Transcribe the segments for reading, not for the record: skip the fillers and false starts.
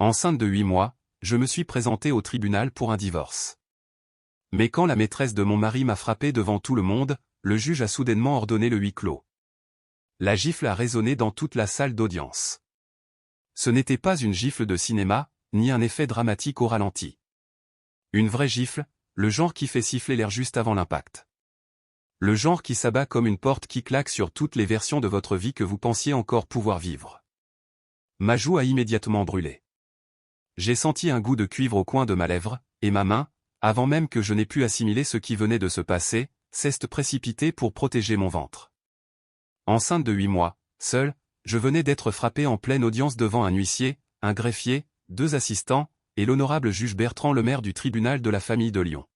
Enceinte de 8 mois, je me suis présentée au tribunal pour un divorce. Mais quand la maîtresse de mon mari m'a frappé devant tout le monde, le juge a soudainement ordonné le huis clos. La gifle a résonné dans toute la salle d'audience. Ce n'était pas une gifle de cinéma, ni un effet dramatique au ralenti. Une vraie gifle, le genre qui fait siffler l'air juste avant l'impact. Le genre qui s'abat comme une porte qui claque sur toutes les versions de votre vie que vous pensiez encore pouvoir vivre. Ma joue a immédiatement brûlé. J'ai senti un goût de cuivre au coin de ma lèvre, et ma main, avant même que je n'ai pu assimiler ce qui venait de se passer, s'est précipitée pour protéger mon ventre. Enceinte de 8 mois, seule, je venais d'être frappée en pleine audience devant un huissier, un greffier, 2 assistants, et l'honorable juge Bertrand Lemaire du tribunal de la famille de Lyon.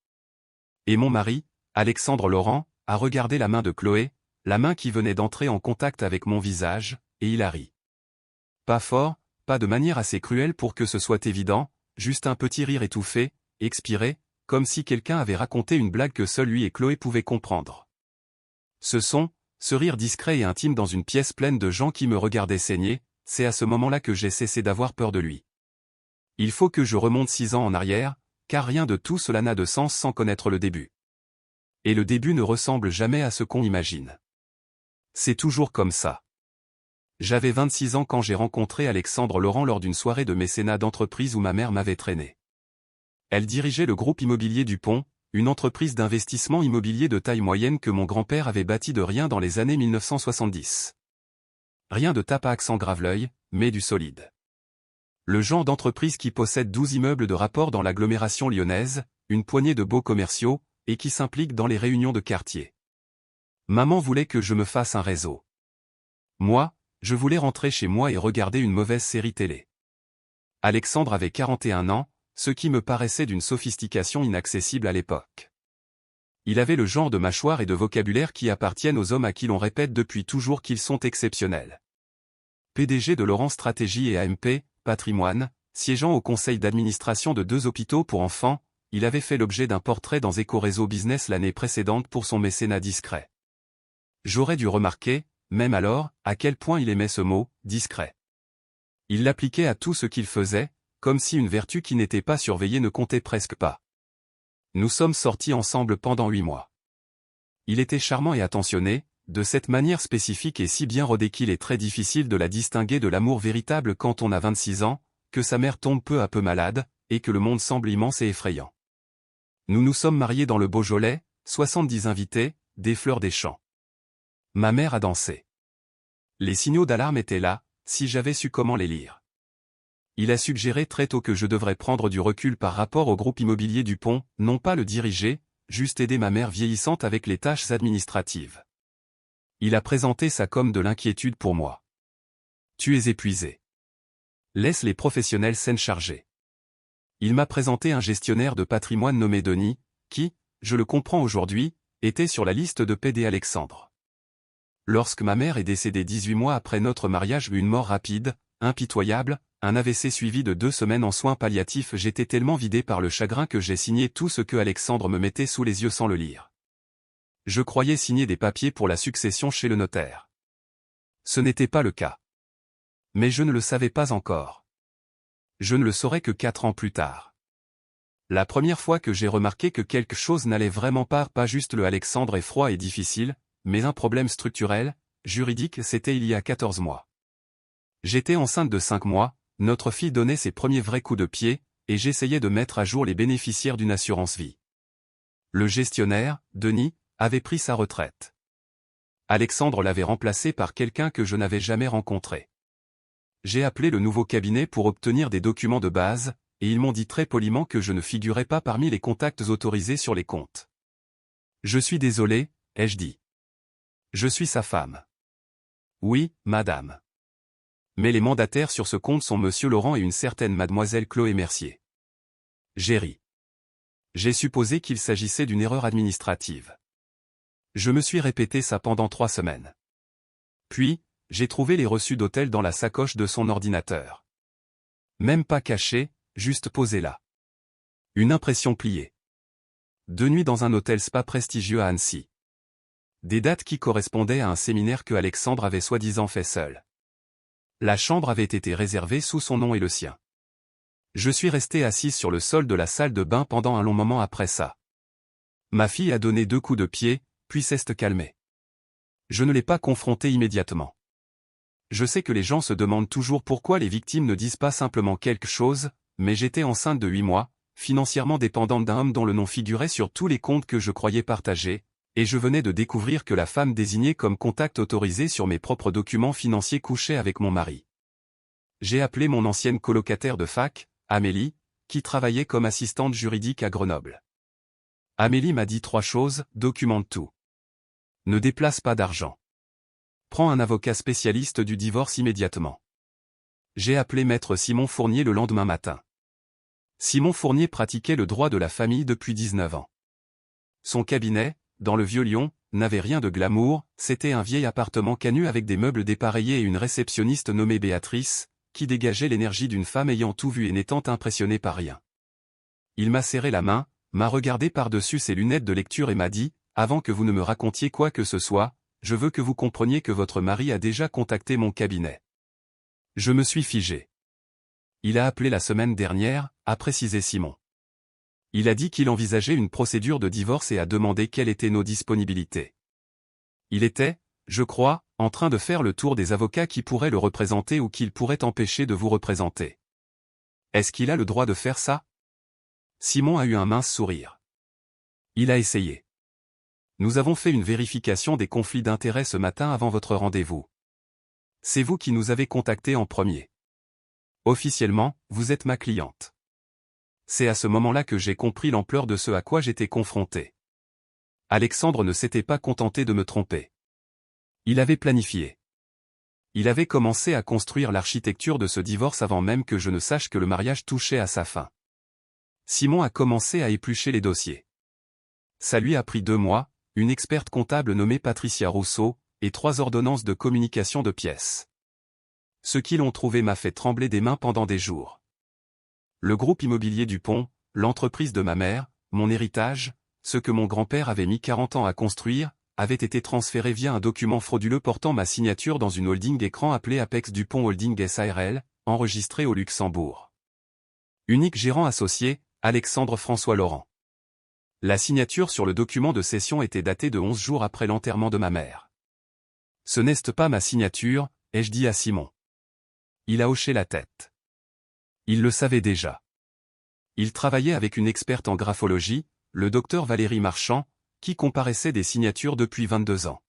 Et mon mari, Alexandre Laurent, a regardé la main de Chloé, la main qui venait d'entrer en contact avec mon visage, et il a ri. Pas fort, pas de manière assez cruelle pour que ce soit évident, juste un petit rire étouffé, expiré, comme si quelqu'un avait raconté une blague que seul lui et Chloé pouvaient comprendre. Ce rire discret et intime dans une pièce pleine de gens qui me regardaient saigner, c'est à ce moment-là que j'ai cessé d'avoir peur de lui. Il faut que je remonte 6 ans en arrière, car rien de tout cela n'a de sens sans connaître le début. Et le début ne ressemble jamais à ce qu'on imagine. C'est toujours comme ça. J'avais 26 ans quand j'ai rencontré Alexandre Laurent lors d'une soirée de mécénat d'entreprise où ma mère m'avait traîné. Elle dirigeait le groupe immobilier Dupont, une entreprise d'investissement immobilier de taille moyenne que mon grand-père avait bâti de rien dans les années 1970. Rien de tape à accent grave-l'œil, mais du solide. Le genre d'entreprise qui possède 12 immeubles de rapport dans l'agglomération lyonnaise, une poignée de beaux commerciaux, et qui s'implique dans les réunions de quartier. Maman voulait que je me fasse un réseau. Moi, je voulais rentrer chez moi et regarder une mauvaise série télé. Alexandre avait 41 ans, ce qui me paraissait d'une sophistication inaccessible à l'époque. Il avait le genre de mâchoire et de vocabulaire qui appartiennent aux hommes à qui l'on répète depuis toujours qu'ils sont exceptionnels. PDG de Laurent Stratégie et AMP, Patrimoine, siégeant au conseil d'administration de 2 hôpitaux pour enfants, il avait fait l'objet d'un portrait dans Éco-Réseau Business l'année précédente pour son mécénat discret. J'aurais dû remarquer, même alors, à quel point il aimait ce mot, discret. Il l'appliquait à tout ce qu'il faisait, comme si une vertu qui n'était pas surveillée ne comptait presque pas. Nous sommes sortis ensemble pendant 8 mois. Il était charmant et attentionné, de cette manière spécifique et si bien rodée qu'il est très difficile de la distinguer de l'amour véritable quand on a 26 ans, que sa mère tombe peu à peu malade, et que le monde semble immense et effrayant. Nous nous sommes mariés dans le Beaujolais, 70 invités, des fleurs des champs. Ma mère a dansé. Les signaux d'alarme étaient là, si j'avais su comment les lire. Il a suggéré très tôt que je devrais prendre du recul par rapport au groupe immobilier Dupont, non pas le diriger, juste aider ma mère vieillissante avec les tâches administratives. Il a présenté ça comme de l'inquiétude pour moi. Tu es épuisé. Laisse les professionnels s'en charger. Il m'a présenté un gestionnaire de patrimoine nommé Denis, qui, je le comprends aujourd'hui, était sur la liste de PD Alexandre. Lorsque ma mère est décédée 18 mois après notre mariage, une mort rapide, impitoyable, un AVC suivi de 2 semaines en soins palliatifs, j'étais tellement vidé par le chagrin que j'ai signé tout ce que Alexandre me mettait sous les yeux sans le lire. Je croyais signer des papiers pour la succession chez le notaire. Ce n'était pas le cas. Mais je ne le savais pas encore. Je ne le saurais que 4 ans plus tard. La première fois que j'ai remarqué que quelque chose n'allait vraiment pas juste le Alexandre est froid et difficile, mais un problème structurel, juridique, c'était il y a 14 mois. J'étais enceinte de 5 mois, notre fille donnait ses premiers vrais coups de pied, et j'essayais de mettre à jour les bénéficiaires d'une assurance vie. Le gestionnaire, Denis, avait pris sa retraite. Alexandre l'avait remplacé par quelqu'un que je n'avais jamais rencontré. J'ai appelé le nouveau cabinet pour obtenir des documents de base, et ils m'ont dit très poliment que je ne figurais pas parmi les contacts autorisés sur les comptes. Je suis désolé, ai-je dit. Je suis sa femme. Oui, madame. Mais les mandataires sur ce compte sont Monsieur Laurent et une certaine mademoiselle Chloé Mercier. J'ai ri. J'ai supposé qu'il s'agissait d'une erreur administrative. Je me suis répété ça pendant 3 semaines. Puis, j'ai trouvé les reçus d'hôtel dans la sacoche de son ordinateur. Même pas cachés, juste posés là. Une impression pliée. 2 nuits dans un hôtel spa prestigieux à Annecy. Des dates qui correspondaient à un séminaire que Alexandre avait soi-disant fait seul. La chambre avait été réservée sous son nom et le sien. Je suis restée assise sur le sol de la salle de bain pendant un long moment après ça. Ma fille a donné 2 coups de pied, puis s'est calmée. Je ne l'ai pas confrontée immédiatement. Je sais que les gens se demandent toujours pourquoi les victimes ne disent pas simplement quelque chose, mais j'étais enceinte de 8 mois, financièrement dépendante d'un homme dont le nom figurait sur tous les comptes que je croyais partager, et je venais de découvrir que la femme désignée comme contact autorisé sur mes propres documents financiers couchait avec mon mari. J'ai appelé mon ancienne colocataire de fac, Amélie, qui travaillait comme assistante juridique à Grenoble. Amélie m'a dit 3 choses: documente tout. Ne déplace pas d'argent. Prends un avocat spécialiste du divorce immédiatement. J'ai appelé maître Simon Fournier le lendemain matin. Simon Fournier pratiquait le droit de la famille depuis 19 ans. Son cabinet, dans le Vieux-Lyon, n'avait rien de glamour, c'était un vieil appartement cannu avec des meubles dépareillés et une réceptionniste nommée Béatrice, qui dégageait l'énergie d'une femme ayant tout vu et n'étant impressionnée par rien. Il m'a serré la main, m'a regardé par-dessus ses lunettes de lecture et m'a dit: « Avant que vous ne me racontiez quoi que ce soit, je veux que vous compreniez que votre mari a déjà contacté mon cabinet. » Je me suis figé. Il a appelé la semaine dernière, a précisé Simon. Il a dit qu'il envisageait une procédure de divorce et a demandé quelles étaient nos disponibilités. Il était, je crois, en train de faire le tour des avocats qui pourraient le représenter ou qu'il pourrait empêcher de vous représenter. Est-ce qu'il a le droit de faire ça? Simon a eu un mince sourire. Il a essayé. Nous avons fait une vérification des conflits d'intérêts ce matin avant votre rendez-vous. C'est vous qui nous avez contactés en premier. Officiellement, vous êtes ma cliente. C'est à ce moment-là que j'ai compris l'ampleur de ce à quoi j'étais confronté. Alexandre ne s'était pas contenté de me tromper. Il avait planifié. Il avait commencé à construire l'architecture de ce divorce avant même que je ne sache que le mariage touchait à sa fin. Simon a commencé à éplucher les dossiers. Ça lui a pris 2 mois, une experte comptable nommée Patricia Rousseau, et 3 ordonnances de communication de pièces. Ce qu'ils ont trouvé m'a fait trembler des mains pendant des jours. Le groupe immobilier Dupont, l'entreprise de ma mère, mon héritage, ce que mon grand-père avait mis 40 ans à construire, avait été transféré via un document frauduleux portant ma signature dans une holding écran appelée Apex Dupont Holding SARL, enregistrée au Luxembourg. Unique gérant associé, Alexandre François Laurent. La signature sur le document de cession était datée de 11 jours après l'enterrement de ma mère. Ce n'est pas ma signature, ai-je dit à Simon. Il a hoché la tête. Il le savait déjà. Il travaillait avec une experte en graphologie, le docteur Valérie Marchand, qui comparaissait des signatures depuis 22 ans.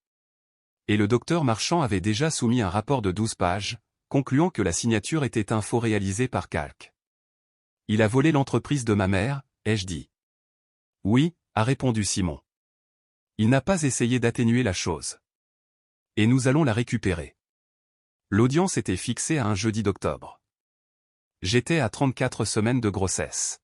Et le docteur Marchand avait déjà soumis un rapport de 12 pages, concluant que la signature était un faux réalisé par calque. Il a volé l'entreprise de ma mère, ai-je dit. Oui, a répondu Simon. Il n'a pas essayé d'atténuer la chose. Et nous allons la récupérer. L'audience était fixée à un jeudi d'octobre. J'étais à 34 semaines de grossesse.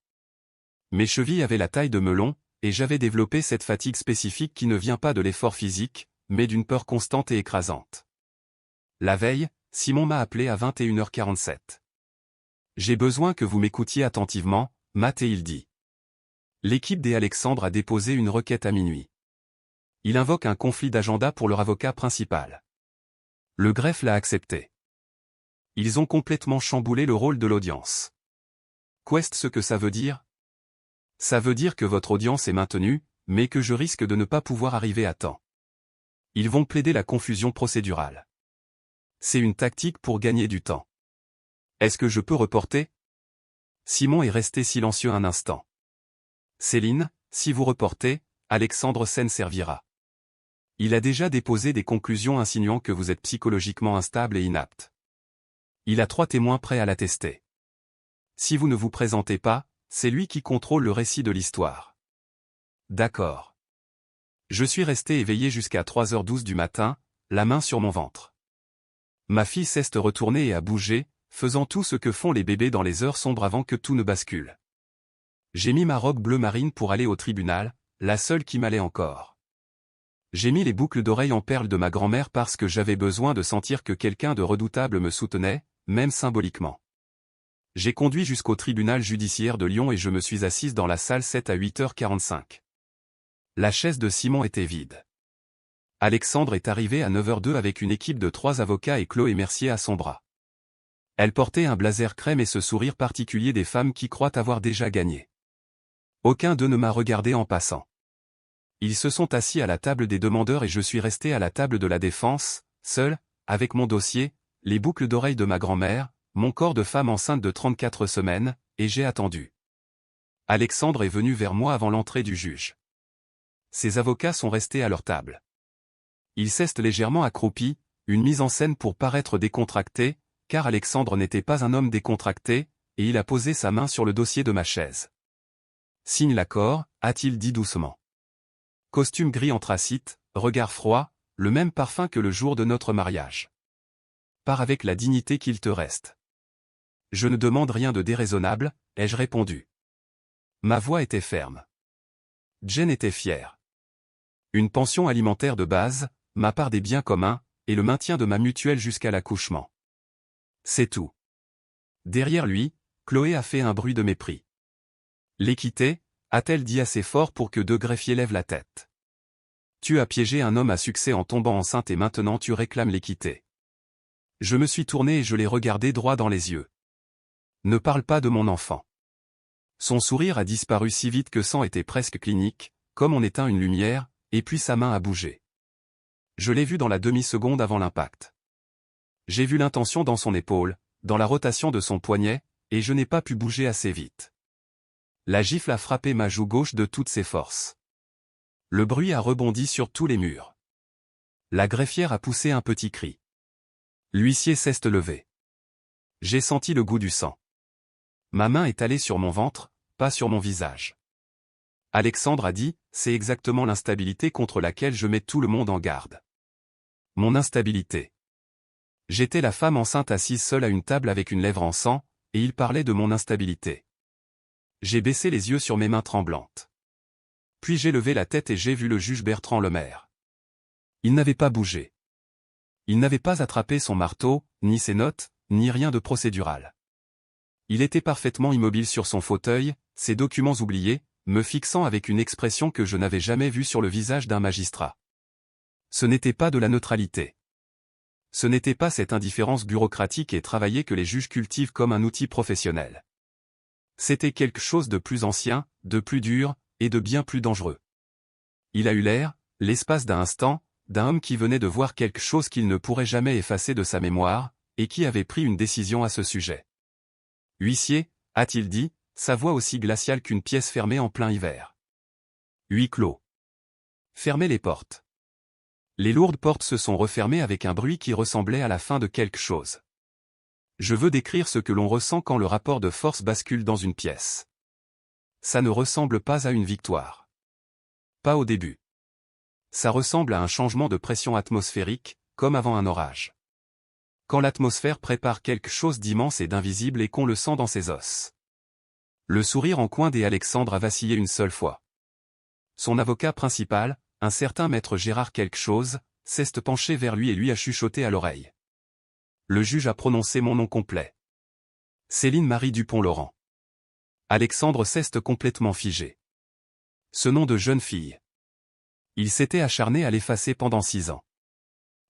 Mes chevilles avaient la taille de melon, et j'avais développé cette fatigue spécifique qui ne vient pas de l'effort physique, mais d'une peur constante et écrasante. La veille, Simon m'a appelé à 21h47. J'ai besoin que vous m'écoutiez attentivement, Matt, et il dit. L'équipe des Alexandre a déposé une requête à minuit. Il invoque un conflit d'agenda pour leur avocat principal. Le greffe l'a accepté. Ils ont complètement chamboulé le rôle de l'audience. Qu'est-ce ce que ça veut dire? Ça veut dire que votre audience est maintenue, mais que je risque de ne pas pouvoir arriver à temps. Ils vont plaider la confusion procédurale. C'est une tactique pour gagner du temps. Est-ce que je peux reporter? Simon est resté silencieux un instant. Céline, si vous reportez, Alexandre s'en servira. Il a déjà déposé des conclusions insinuant que vous êtes psychologiquement instable et inapte. Il a 3 témoins prêts à l'attester. Si vous ne vous présentez pas, c'est lui qui contrôle le récit de l'histoire. D'accord. Je suis resté éveillé jusqu'à 3h12 du matin, la main sur mon ventre. Ma fille s'est retournée et a bougé, faisant tout ce que font les bébés dans les heures sombres avant que tout ne bascule. J'ai mis ma robe bleu marine pour aller au tribunal, la seule qui m'allait encore. J'ai mis les boucles d'oreilles en perles de ma grand-mère parce que j'avais besoin de sentir que quelqu'un de redoutable me soutenait, même symboliquement. J'ai conduit jusqu'au tribunal judiciaire de Lyon et je me suis assise dans la salle 7 à 8h45. La chaise de Simon était vide. Alexandre est arrivé à 9h02 avec une équipe de 3 avocats et Chloé Mercier à son bras. Elle portait un blazer crème et ce sourire particulier des femmes qui croient avoir déjà gagné. Aucun d'eux ne m'a regardé en passant. Ils se sont assis à la table des demandeurs et je suis resté à la table de la défense, seul, avec mon dossier, les boucles d'oreilles de ma grand-mère, mon corps de femme enceinte de 34 semaines, et j'ai attendu. Alexandre est venu vers moi avant l'entrée du juge. Ses avocats sont restés à leur table. Ils s'est légèrement accroupis, une mise en scène pour paraître décontracté, car Alexandre n'était pas un homme décontracté, et il a posé sa main sur le dossier de ma chaise. Signe l'accord, a-t-il dit doucement. Costume gris anthracite, regard froid, le même parfum que le jour de notre mariage. Pars avec la dignité qu'il te reste. Je ne demande rien de déraisonnable, ai-je répondu. Ma voix était ferme. Jane était fière. Une pension alimentaire de base, ma part des biens communs, et le maintien de ma mutuelle jusqu'à l'accouchement. C'est tout. Derrière lui, Chloé a fait un bruit de mépris. L'équité, a-t-elle dit assez fort pour que deux greffiers lèvent la tête. Tu as piégé un homme à succès en tombant enceinte et maintenant tu réclames l'équité. Je me suis tourné et je l'ai regardé droit dans les yeux. Ne parle pas de mon enfant. Son sourire a disparu si vite que sang était presque clinique, comme on éteint une lumière, et puis sa main a bougé. Je l'ai vu dans la demi-seconde avant l'impact. J'ai vu l'intention dans son épaule, dans la rotation de son poignet, et je n'ai pas pu bouger assez vite. La gifle a frappé ma joue gauche de toutes ses forces. Le bruit a rebondi sur tous les murs. La greffière a poussé un petit cri. L'huissier s'est levé. J'ai senti le goût du sang. Ma main est allée sur mon ventre, pas sur mon visage. Alexandre a dit, c'est exactement l'instabilité contre laquelle je mets tout le monde en garde. Mon instabilité. J'étais la femme enceinte assise seule à une table avec une lèvre en sang, et il parlait de mon instabilité. J'ai baissé les yeux sur mes mains tremblantes. Puis j'ai levé la tête et j'ai vu le juge Bertrand Lemaire. Il n'avait pas bougé. Il n'avait pas attrapé son marteau, ni ses notes, ni rien de procédural. Il était parfaitement immobile sur son fauteuil, ses documents oubliés, me fixant avec une expression que je n'avais jamais vue sur le visage d'un magistrat. Ce n'était pas de la neutralité. Ce n'était pas cette indifférence bureaucratique et travaillée que les juges cultivent comme un outil professionnel. C'était quelque chose de plus ancien, de plus dur, et de bien plus dangereux. Il a eu l'air, l'espace d'un instant, d'un homme qui venait de voir quelque chose qu'il ne pourrait jamais effacer de sa mémoire, et qui avait pris une décision à ce sujet. Huissier, a-t-il dit, sa voix aussi glaciale qu'une pièce fermée en plein hiver. Huis clos. Fermez les portes. Les lourdes portes se sont refermées avec un bruit qui ressemblait à la fin de quelque chose. Je veux décrire ce que l'on ressent quand le rapport de force bascule dans une pièce. Ça ne ressemble pas à une victoire. Pas au début. Ça ressemble à un changement de pression atmosphérique, comme avant un orage. Quand l'atmosphère prépare quelque chose d'immense et d'invisible et qu'on le sent dans ses os. Le sourire en coin d'Alexandre a vacillé une seule fois. Son avocat principal, un certain maître Gérard quelque chose, s'est penché vers lui et lui a chuchoté à l'oreille. Le juge a prononcé mon nom complet. Céline Marie Dupont-Laurent. Alexandre s'est complètement figé. Ce nom de jeune fille. Il s'était acharné à l'effacer pendant 6 ans.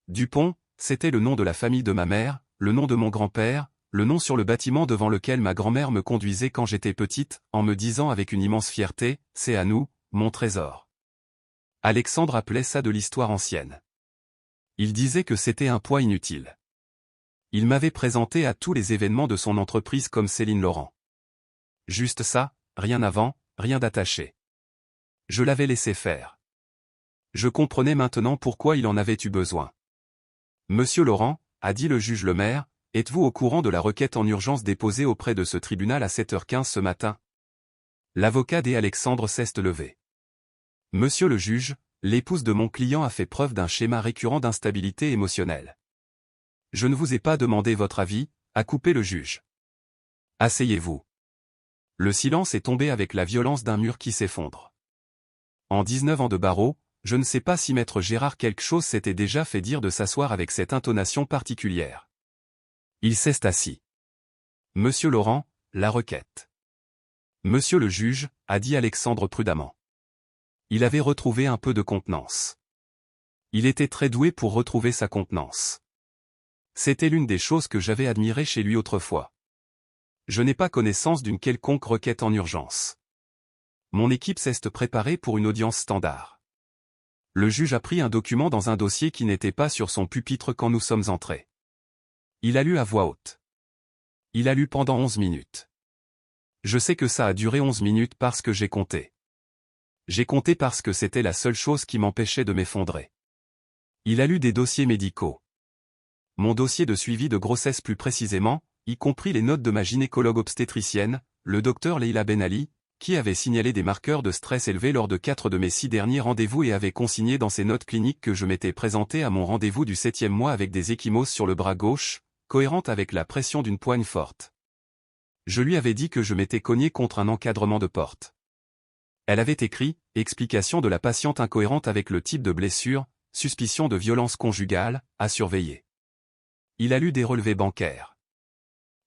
Dupont, c'était le nom de la famille de ma mère, le nom de mon grand-père, le nom sur le bâtiment devant lequel ma grand-mère me conduisait quand j'étais petite, en me disant avec une immense fierté, « C'est à nous, mon trésor ». Alexandre appelait ça de l'histoire ancienne. Il disait que c'était un poids inutile. Il m'avait présenté à tous les événements de son entreprise comme Céline Laurent. Juste ça, rien avant, rien d'attaché. Je l'avais laissé faire. Je comprenais maintenant pourquoi il en avait eu besoin. Monsieur Laurent, a dit le juge Lemaire, êtes-vous au courant de la requête en urgence déposée auprès de ce tribunal à 7h15 ce matin? L'avocat d'Alexandre s'est levé. Monsieur le juge, l'épouse de mon client a fait preuve d'un schéma récurrent d'instabilité émotionnelle. Je ne vous ai pas demandé votre avis, a coupé le juge. Asseyez-vous. Le silence est tombé avec la violence d'un mur qui s'effondre. En 19 ans de barreau, je ne sais pas si maître Gérard quelque chose s'était déjà fait dire de s'asseoir avec cette intonation particulière. Il s'est assis. Monsieur Laurent, la requête. Monsieur le juge, a dit Alexandre prudemment. Il avait retrouvé un peu de contenance. Il était très doué pour retrouver sa contenance. C'était l'une des choses que j'avais admirées chez lui autrefois. Je n'ai pas connaissance d'une quelconque requête en urgence. Mon équipe s'est préparée pour une audience standard. Le juge a pris un document dans un dossier qui n'était pas sur son pupitre quand nous sommes entrés. Il a lu à voix haute. Il a lu pendant 11 minutes. Je sais que ça a duré 11 minutes parce que j'ai compté. J'ai compté parce que c'était la seule chose qui m'empêchait de m'effondrer. Il a lu des dossiers médicaux. Mon dossier de suivi de grossesse plus précisément, y compris les notes de ma gynécologue obstétricienne, le docteur Leila Benali, qui avait signalé des marqueurs de stress élevés lors de 4 de mes 6 derniers rendez-vous et avait consigné dans ses notes cliniques que je m'étais présenté à mon rendez-vous du 7e mois avec des ecchymoses sur le bras gauche, cohérentes avec la pression d'une poigne forte. Je lui avais dit que je m'étais cogné contre un encadrement de porte. Elle avait écrit « Explication de la patiente incohérente avec le type de blessure, suspicion de violence conjugale, à surveiller ». Il a lu des relevés bancaires.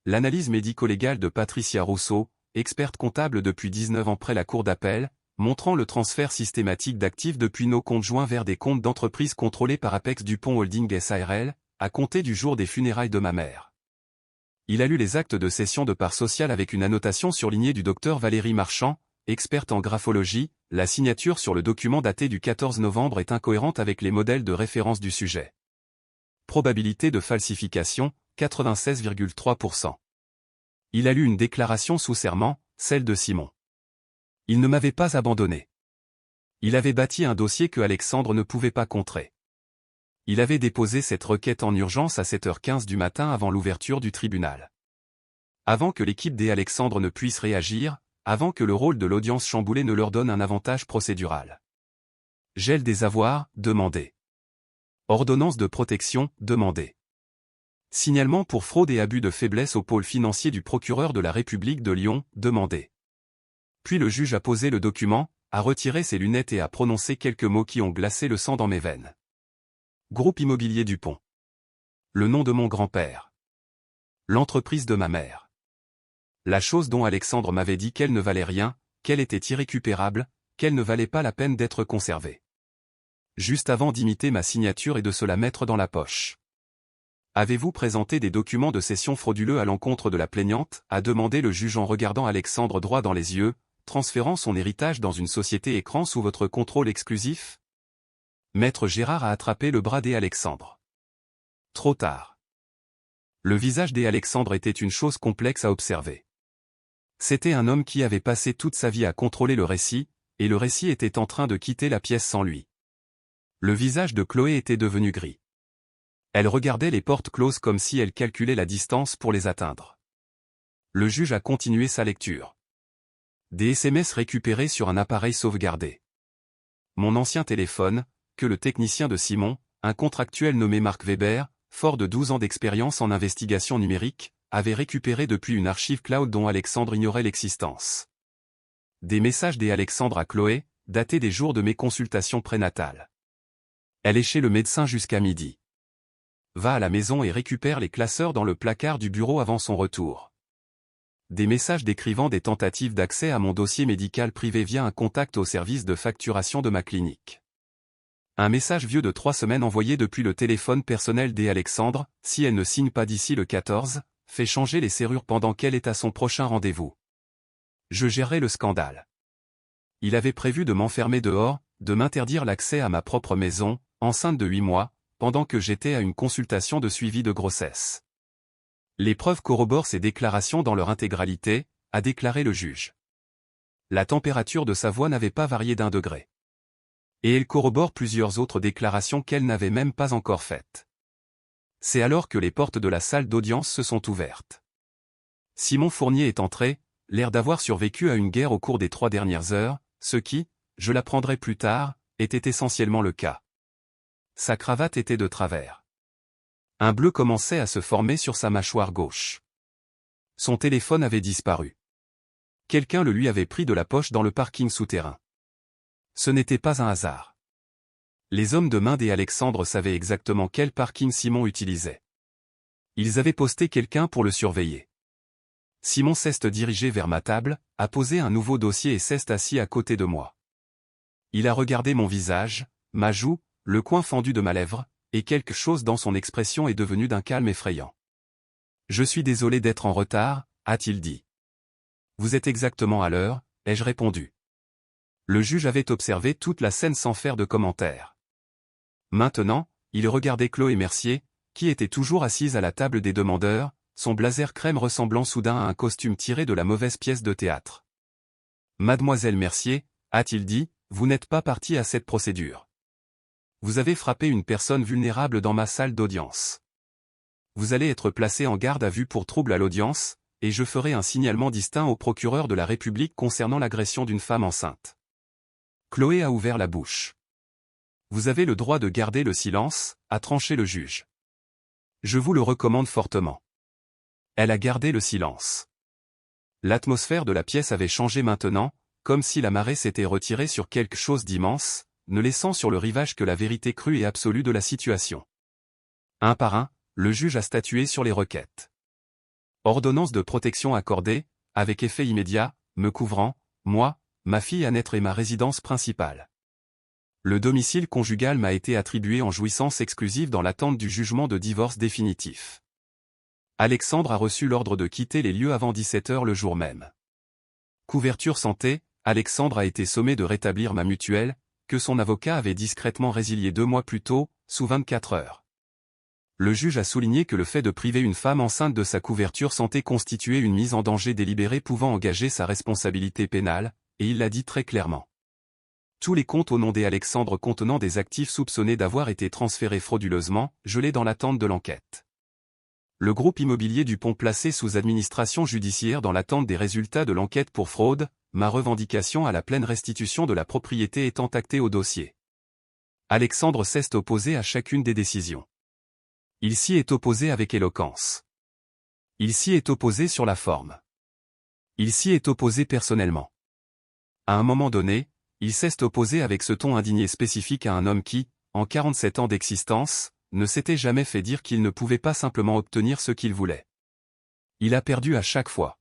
L'analyse médico-légale de Patricia Rousseau, experte comptable depuis 19 ans près la cour d'appel, montrant le transfert systématique d'actifs depuis nos comptes joints vers des comptes d'entreprises contrôlés par Apex Dupont Holding SARL, à compter du jour des funérailles de ma mère. Il a lu les actes de cession de parts sociales avec une annotation surlignée du docteur Valérie Marchand, experte en graphologie. La signature sur le document daté du 14 novembre est incohérente avec les modèles de référence du sujet. Probabilité de falsification, 96,3%. Il a lu une déclaration sous serment, celle de Simon. Il ne m'avait pas abandonné. Il avait bâti un dossier que Alexandre ne pouvait pas contrer. Il avait déposé cette requête en urgence à 7h15 du matin avant l'ouverture du tribunal. Avant que l'équipe des Alexandre ne puisse réagir, avant que le rôle de l'audience chamboulée ne leur donne un avantage procédural. Gel des avoirs, demandé. Ordonnance de protection, demandée. Signalement pour fraude et abus de faiblesse au pôle financier du procureur de la République de Lyon, demandé. Puis le juge a posé le document, a retiré ses lunettes et a prononcé quelques mots qui ont glacé le sang dans mes veines. Groupe immobilier Dupont. Le nom de mon grand-père. L'entreprise de ma mère. La chose dont Alexandre m'avait dit qu'elle ne valait rien, qu'elle était irrécupérable, qu'elle ne valait pas la peine d'être conservée. Juste avant d'imiter ma signature et de se la mettre dans la poche. Avez-vous présenté des documents de cession frauduleux à l'encontre de la plaignante, a demandé le juge en regardant Alexandre droit dans les yeux, transférant son héritage dans une société écran sous votre contrôle exclusif? Maître Gérard a attrapé le bras des Alexandre. Trop tard. Le visage des Alexandre était une chose complexe à observer. C'était un homme qui avait passé toute sa vie à contrôler le récit, et le récit était en train de quitter la pièce sans lui. Le visage de Chloé était devenu gris. Elle regardait les portes closes comme si elle calculait la distance pour les atteindre. Le juge a continué sa lecture. Des SMS récupérés sur un appareil sauvegardé. Mon ancien téléphone, que le technicien de Simon, un contractuel nommé Marc Weber, fort de 12 ans d'expérience en investigation numérique, avait récupéré depuis une archive cloud dont Alexandre ignorait l'existence. Des messages des Alexandre à Chloé, datés des jours de mes consultations prénatales. Elle est chez le médecin jusqu'à midi. Va à la maison et récupère les classeurs dans le placard du bureau avant son retour. Des messages décrivant des tentatives d'accès à mon dossier médical privé via un contact au service de facturation de ma clinique. Un message vieux de 3 semaines envoyé depuis le téléphone personnel des Alexandre, si elle ne signe pas d'ici le 14, fait changer les serrures pendant qu'elle est à son prochain rendez-vous. Je gérerai le scandale. Il avait prévu de m'enfermer dehors, de m'interdire l'accès à ma propre maison, enceinte de 8 mois, pendant que j'étais à une consultation de suivi de grossesse. Les preuves corroborent ces déclarations dans leur intégralité, a déclaré le juge. La température de sa voix n'avait pas varié d'1 degré. Et elle corrobore plusieurs autres déclarations qu'elle n'avait même pas encore faites. C'est alors que les portes de la salle d'audience se sont ouvertes. Simon Fournier est entré, l'air d'avoir survécu à une guerre au cours des 3 dernières heures, ce qui, je l'apprendrai plus tard, était essentiellement le cas. Sa cravate était de travers. Un bleu commençait à se former sur sa mâchoire gauche. Son téléphone avait disparu. Quelqu'un le lui avait pris de la poche dans le parking souterrain. Ce n'était pas un hasard. Les hommes de main des Alexandre savaient exactement quel parking Simon utilisait. Ils avaient posté quelqu'un pour le surveiller. Simon s'est dirigé vers ma table, a posé un nouveau dossier et s'est assis à côté de moi. Il a regardé mon visage, ma joue, le coin fendu de ma lèvre, et quelque chose dans son expression est devenu d'un calme effrayant. « Je suis désolé d'être en retard », a-t-il dit. « Vous êtes exactement à l'heure », ai-je répondu. Le juge avait observé toute la scène sans faire de commentaire. Maintenant, il regardait Chloé Mercier, qui était toujours assise à la table des demandeurs, son blazer crème ressemblant soudain à un costume tiré de la mauvaise pièce de théâtre. « Mademoiselle Mercier, a-t-il dit, vous n'êtes pas partie à cette procédure. Vous avez frappé une personne vulnérable dans ma salle d'audience. Vous allez être placée en garde à vue pour trouble à l'audience, et je ferai un signalement distinct au procureur de la République concernant l'agression d'une femme enceinte. » Chloé a ouvert la bouche. « Vous avez le droit de garder le silence, » a tranché le juge. « Je vous le recommande fortement. » Elle a gardé le silence. L'atmosphère de la pièce avait changé maintenant, comme si la marée s'était retirée sur quelque chose d'immense, ne laissant sur le rivage que la vérité crue et absolue de la situation. Un par un, le juge a statué sur les requêtes. Ordonnance de protection accordée, avec effet immédiat, me couvrant, moi, ma fille à naître et ma résidence principale. Le domicile conjugal m'a été attribué en jouissance exclusive dans l'attente du jugement de divorce définitif. Alexandre a reçu l'ordre de quitter les lieux avant 17 h le jour même. Couverture santé, Alexandre a été sommé de rétablir ma mutuelle, que son avocat avait discrètement résiliée 2 mois plus tôt, sous 24 heures. Le juge a souligné que le fait de priver une femme enceinte de sa couverture santé constituait une mise en danger délibérée pouvant engager sa responsabilité pénale, et il l'a dit très clairement. Tous les comptes au nom d'Alexandre contenant des actifs soupçonnés d'avoir été transférés frauduleusement, gelés dans l'attente de l'enquête. Le groupe immobilier Dupont placé sous administration judiciaire dans l'attente des résultats de l'enquête pour fraude, ma revendication à la pleine restitution de la propriété étant actée au dossier. Alexandre s'est opposé à chacune des décisions. Il s'y est opposé avec éloquence. Il s'y est opposé sur la forme. Il s'y est opposé personnellement. À un moment donné, il s'est opposé avec ce ton indigné spécifique à un homme qui, en 47 ans d'existence, ne s'était jamais fait dire qu'il ne pouvait pas simplement obtenir ce qu'il voulait. Il a perdu à chaque fois.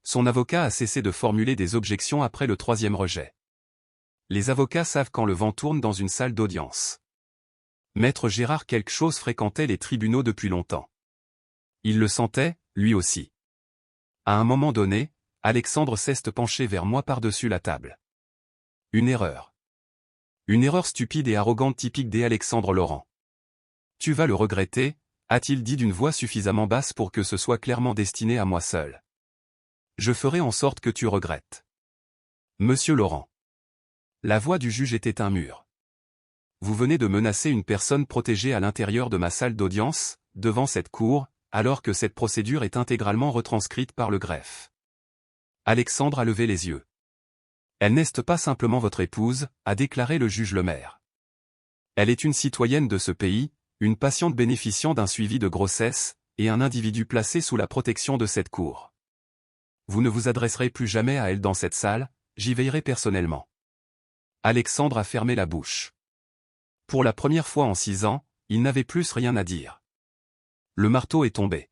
Son avocat a cessé de formuler des objections après le 3e rejet. Les avocats savent quand le vent tourne dans une salle d'audience. Maître Gérard quelque chose fréquentait les tribunaux depuis longtemps. Il le sentait, lui aussi. À un moment donné, Alexandre s'est penché vers moi par-dessus la table. Une erreur. Une erreur stupide et arrogante typique d'Alexandre Laurent. Tu vas le regretter, a-t-il dit d'une voix suffisamment basse pour que ce soit clairement destiné à moi seul. Je ferai en sorte que tu regrettes. Monsieur Laurent. La voix du juge était un mur. Vous venez de menacer une personne protégée à l'intérieur de ma salle d'audience, devant cette cour, alors que cette procédure est intégralement retranscrite par le greffe. Alexandre a levé les yeux. Elle n'est pas simplement votre épouse, a déclaré le juge Lemaire. Elle est une citoyenne de ce pays, une patiente bénéficiant d'un suivi de grossesse, et un individu placé sous la protection de cette cour. Vous ne vous adresserez plus jamais à elle dans cette salle, j'y veillerai personnellement. Alexandre a fermé la bouche. Pour la première fois en 6 ans, il n'avait plus rien à dire. Le marteau est tombé.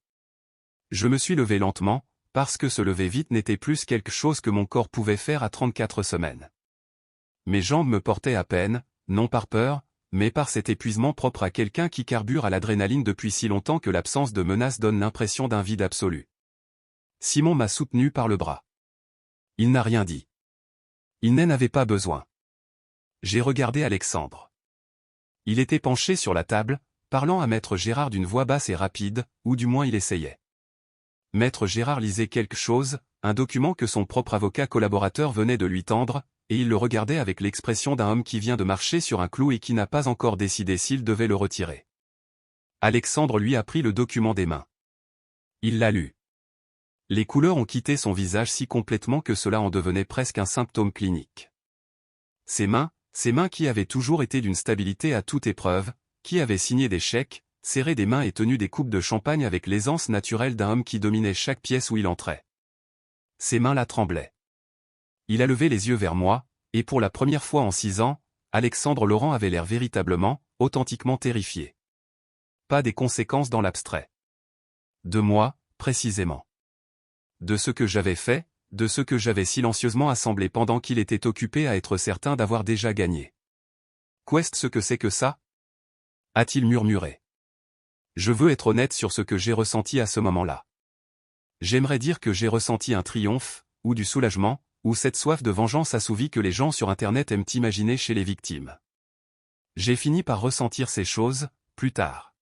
Je me suis levé lentement, parce que se lever vite n'était plus quelque chose que mon corps pouvait faire à 34 semaines. Mes jambes me portaient à peine, non par peur, mais par cet épuisement propre à quelqu'un qui carbure à l'adrénaline depuis si longtemps que l'absence de menace donne l'impression d'un vide absolu. Simon m'a soutenu par le bras. Il n'a rien dit. Il n'en avait pas besoin. J'ai regardé Alexandre. Il était penché sur la table, parlant à Maître Gérard d'une voix basse et rapide, ou du moins il essayait. Maître Gérard lisait quelque chose, un document que son propre avocat collaborateur venait de lui tendre, et il le regardait avec l'expression d'un homme qui vient de marcher sur un clou et qui n'a pas encore décidé s'il devait le retirer. Alexandre lui a pris le document des mains. Il l'a lu. Les couleurs ont quitté son visage si complètement que cela en devenait presque un symptôme clinique. Ses mains qui avaient toujours été d'une stabilité à toute épreuve, qui avaient signé des chèques, serré des mains et tenu des coupes de champagne avec l'aisance naturelle d'un homme qui dominait chaque pièce où il entrait. Ses mains-là tremblaient. Il a levé les yeux vers moi, et pour la première fois en 6 ans, Alexandre Laurent avait l'air véritablement, authentiquement terrifié. Pas des conséquences dans l'abstrait. De moi, précisément. De ce que j'avais fait, de ce que j'avais silencieusement assemblé pendant qu'il était occupé à être certain d'avoir déjà gagné. Qu'est-ce que c'est que ça? a-t-il murmuré. Je veux être honnête sur ce que j'ai ressenti à ce moment-là. J'aimerais dire que j'ai ressenti un triomphe, ou du soulagement, ou cette soif de vengeance assouvie que les gens sur Internet aiment imaginer chez les victimes. J'ai fini par ressentir ces choses, plus tard.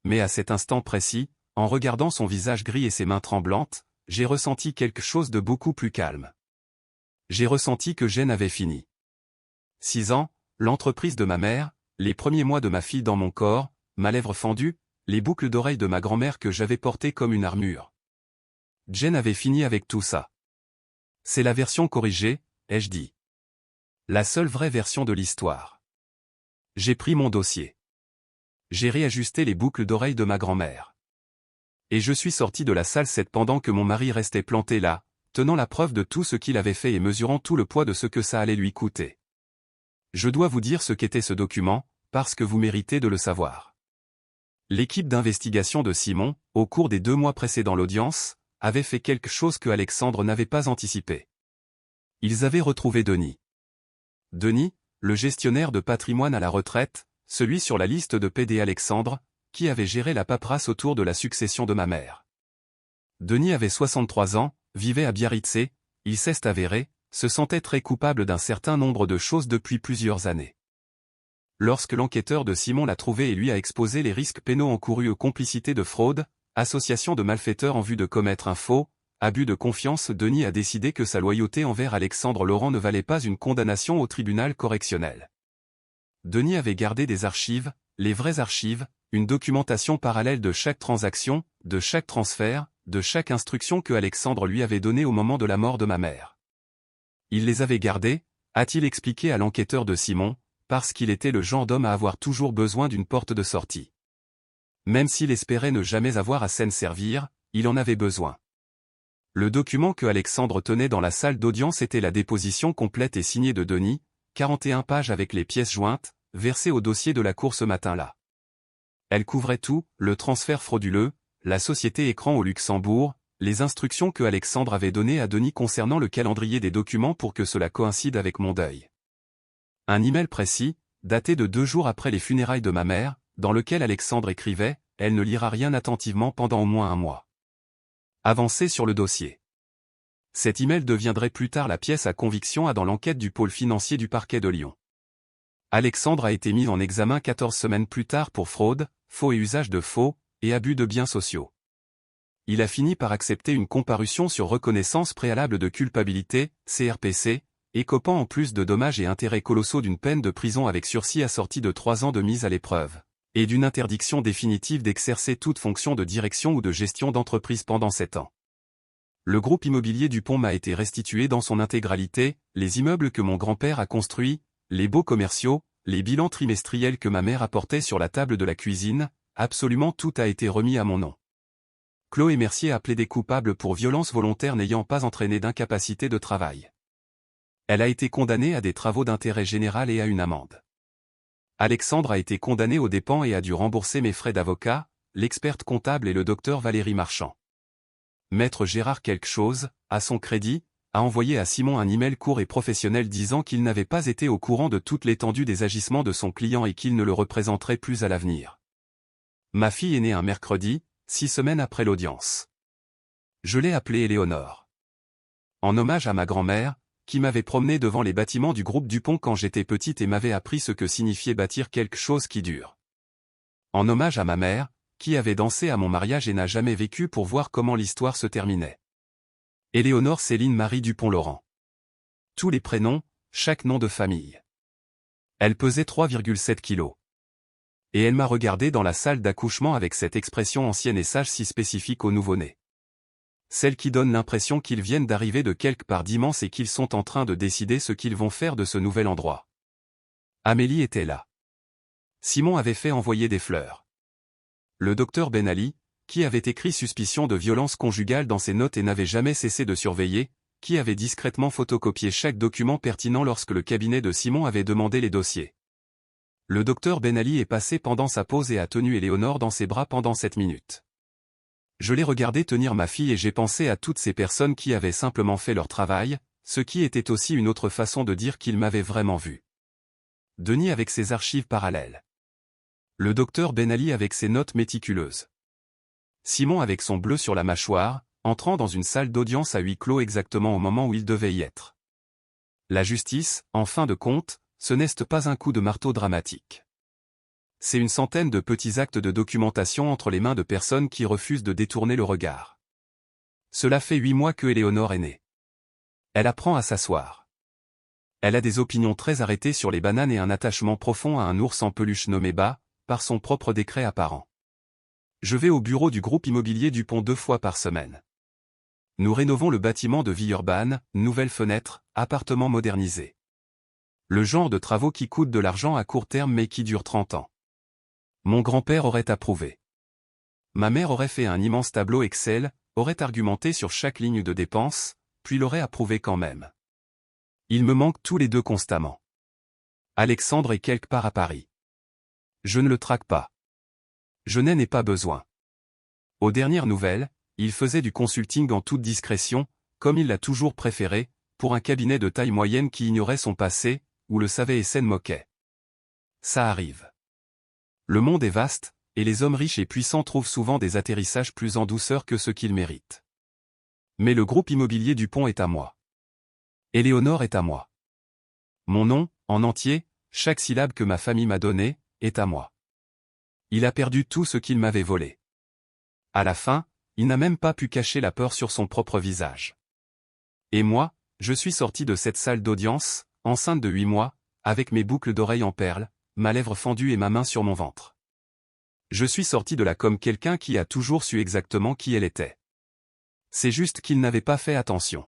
Mais à cet instant précis, en regardant son visage gris et ses mains tremblantes, j'ai ressenti quelque chose de beaucoup plus calme. J'ai ressenti que Jen avait fini. 6 ans, l'entreprise de ma mère, les premiers mois de ma fille dans mon corps, ma lèvre fendue, les boucles d'oreilles de ma grand-mère que j'avais portées comme une armure. Jen avait fini avec tout ça. C'est la version corrigée, ai-je dit. La seule vraie version de l'histoire. J'ai pris mon dossier. J'ai réajusté les boucles d'oreilles de ma grand-mère. Et je suis sorti de la salle 7 pendant que mon mari restait planté là, tenant la preuve de tout ce qu'il avait fait et mesurant tout le poids de ce que ça allait lui coûter. Je dois vous dire ce qu'était ce document, parce que vous méritez de le savoir. L'équipe d'investigation de Simon, au cours des 2 mois précédant l'audience, avait fait quelque chose que Alexandre n'avait pas anticipé. Ils avaient retrouvé Denis. Denis, le gestionnaire de patrimoine à la retraite, celui sur la liste de PD Alexandre, qui avait géré la paperasse autour de la succession de ma mère. Denis avait 63 ans, vivait à Biarritz, il s'est avéré, se sentait très coupable d'un certain nombre de choses depuis plusieurs années. Lorsque l'enquêteur de Simon l'a trouvé et lui a exposé les risques pénaux encourus aux complicités de fraude, association de malfaiteurs en vue de commettre un faux, abus de confiance, Denis a décidé que sa loyauté envers Alexandre Laurent ne valait pas une condamnation au tribunal correctionnel. Denis avait gardé des archives, les vraies archives, une documentation parallèle de chaque transaction, de chaque transfert, de chaque instruction que Alexandre lui avait donnée au moment de la mort de ma mère. Il les avait gardées, a-t-il expliqué à l'enquêteur de Simon, parce qu'il était le genre d'homme à avoir toujours besoin d'une porte de sortie. Même s'il espérait ne jamais avoir à s'en servir, il en avait besoin. Le document que Alexandre tenait dans la salle d'audience était la déposition complète et signée de Denis, 41 pages avec les pièces jointes, versées au dossier de la cour ce matin-là. Elle couvrait tout, le transfert frauduleux, la société écran au Luxembourg, les instructions que Alexandre avait données à Denis concernant le calendrier des documents pour que cela coïncide avec mon deuil. Un email précis, daté de 2 jours après les funérailles de ma mère, dans lequel Alexandre écrivait « Elle ne lira rien attentivement pendant au moins 1 mois. » Avancez sur le dossier. Cet email deviendrait plus tard la pièce à conviction dans l'enquête du pôle financier du parquet de Lyon. Alexandre a été mis en examen 14 semaines plus tard pour fraude, faux et usage de faux, et abus de biens sociaux. Il a fini par accepter une comparution sur reconnaissance préalable de culpabilité, CRPC, écopant en plus de dommages et intérêts colossaux d'une peine de prison avec sursis assortie de 3 ans de mise à l'épreuve, et d'une interdiction définitive d'exercer toute fonction de direction ou de gestion d'entreprise pendant 7 ans. Le groupe immobilier Dupont m'a été restitué dans son intégralité, les immeubles que mon grand-père a construits, les baux commerciaux, les bilans trimestriels que ma mère apportait sur la table de la cuisine, absolument tout a été remis à mon nom. Chloé Mercier a plaidé coupable pour violence volontaire n'ayant pas entraîné d'incapacité de travail. Elle a été condamnée à des travaux d'intérêt général et à une amende. Alexandre a été condamné aux dépens et a dû rembourser mes frais d'avocat, l'experte comptable et le docteur Valérie Marchand. Maître Gérard quelque chose, à son crédit, a envoyé à Simon un email court et professionnel disant qu'il n'avait pas été au courant de toute l'étendue des agissements de son client et qu'il ne le représenterait plus à l'avenir. Ma fille est née un mercredi, 6 semaines après l'audience. Je l'ai appelée Éléonore. En hommage à ma grand-mère, qui m'avait promené devant les bâtiments du groupe Dupont quand j'étais petite et m'avait appris ce que signifiait bâtir quelque chose qui dure. En hommage à ma mère, qui avait dansé à mon mariage et n'a jamais vécu pour voir comment l'histoire se terminait. Éléonore Céline Marie Dupont-Laurent. Tous les prénoms, chaque nom de famille. Elle pesait 3,7 kilos. Et elle m'a regardé dans la salle d'accouchement avec cette expression ancienne et sage si spécifique aux nouveau-nés. Celle qui donne l'impression qu'ils viennent d'arriver de quelque part d'immense et qu'ils sont en train de décider ce qu'ils vont faire de ce nouvel endroit. Amélie était là. Simon avait fait envoyer des fleurs. Le docteur Ben Ali, qui avait écrit suspicion de violence conjugale dans ses notes et n'avait jamais cessé de surveiller, qui avait discrètement photocopié chaque document pertinent lorsque le cabinet de Simon avait demandé les dossiers. Le docteur Ben Ali est passé pendant sa pause et a tenu Éléonore dans ses bras pendant 7 minutes. Je l'ai regardé tenir ma fille et j'ai pensé à toutes ces personnes qui avaient simplement fait leur travail, ce qui était aussi une autre façon de dire qu'ils m'avaient vraiment vu. Denis avec ses archives parallèles. Le docteur Ben Ali avec ses notes méticuleuses. Simon avec son bleu sur la mâchoire, entrant dans une salle d'audience à huis clos exactement au moment où il devait y être. La justice, en fin de compte, ce n'est pas un coup de marteau dramatique. C'est une centaine de petits actes de documentation entre les mains de personnes qui refusent de détourner le regard. Cela fait 8 mois que Éléonore est née. Elle apprend à s'asseoir. Elle a des opinions très arrêtées sur les bananes et un attachement profond à un ours en peluche nommé Ba, par son propre décret apparent. Je vais au bureau du groupe immobilier Dupont 2 fois par semaine. Nous rénovons le bâtiment de vie urbaine, nouvelles fenêtres, appartements modernisés. Le genre de travaux qui coûtent de l'argent à court terme mais qui durent 30 ans. Mon grand-père aurait approuvé. Ma mère aurait fait un immense tableau Excel, aurait argumenté sur chaque ligne de dépenses, puis l'aurait approuvé quand même. Ils me manquent tous les deux constamment. Alexandre est quelque part à Paris. Je ne le traque pas. Je n'en ai pas besoin. Aux dernières nouvelles, il faisait du consulting en toute discrétion, comme il l'a toujours préféré, pour un cabinet de taille moyenne qui ignorait son passé, ou le savait et s'en moquait. Ça arrive. Le monde est vaste, et les hommes riches et puissants trouvent souvent des atterrissages plus en douceur que ce qu'ils méritent. Mais le groupe immobilier Dupont est à moi. Éléonore est à moi. Mon nom, en entier, chaque syllabe que ma famille m'a donnée, est à moi. Il a perdu tout ce qu'il m'avait volé. À la fin, il n'a même pas pu cacher la peur sur son propre visage. Et moi, je suis sorti de cette salle d'audience, enceinte de 8 mois, avec mes boucles d'oreilles en perles, ma lèvre fendue et ma main sur mon ventre. Je suis sorti de là comme quelqu'un qui a toujours su exactement qui elle était. C'est juste qu'il n'avait pas fait attention.